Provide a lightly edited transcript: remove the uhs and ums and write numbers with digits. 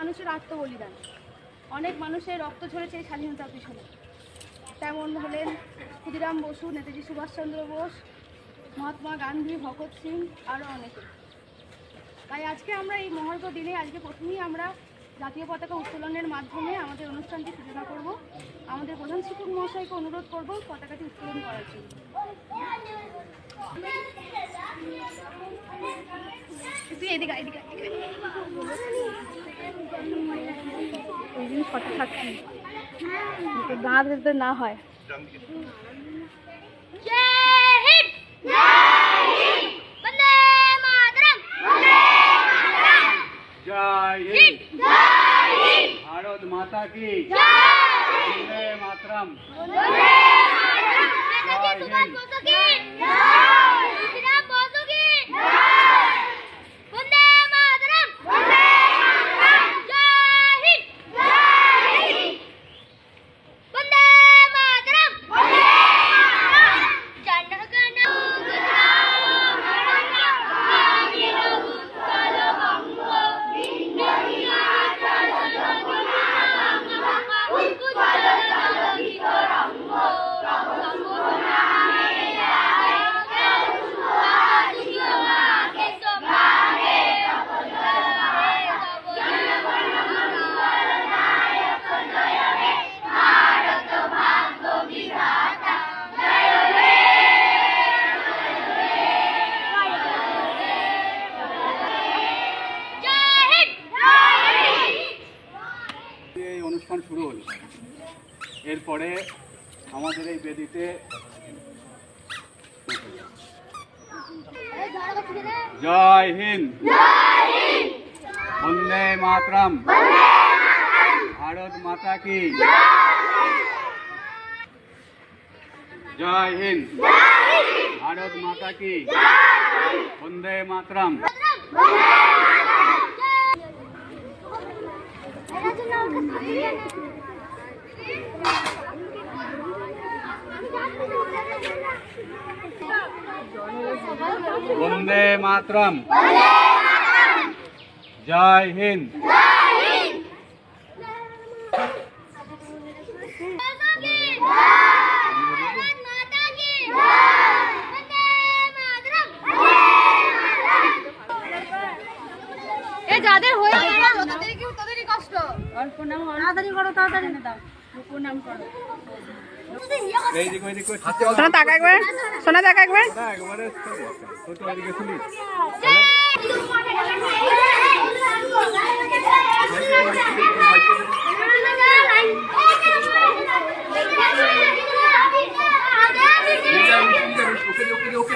মানুষের আত্মবলিদান, অনেক মানুষের রক্ত ঝরেছে এই স্বাধীনতার পিছনে। তেমন হলেন ক্ষুদিরাম বসু, নেতাজি সুভাষচন্দ্র বোস, মহাত্মা গান্ধী, ভগৎ সিং, আরও অনেকে। তাই আজকে আমরা এই মহার্ঘ দিনে আজকে প্রথমেই আমরা জাতীয় পতাকা উত্তোলনের মাধ্যমে আমাদের অনুষ্ঠানটি সূচনা করব। আমাদের প্রধান শিক্ষক মহাশয়কে অনুরোধ করব পতাকাটি উত্তোলন করার জন্য। ওই দিন ফটো থাকছি গা ধরতে না হয়। भारत माता की वंदे मातरम। অনুষ্ঠান শুরু হলো, এরপরে আমাদের এই বেদিতে জয় হিন্দ, বন্দে মাতরম, ভারত মাতা কি জয় হিন্দ, ভারত মাতা কি বন্দে মাতরম। বন্দে মাতরম, জয় হিন্দ। যাদের হয়ে তাদেরই কষ্ট। অল্প নাম তাড়াতাড়ি করো, তাড়াতাড়ি দাও, প্রণাম করো। সোনা টাকা একবার, সোনা টাকা একবার। ওকে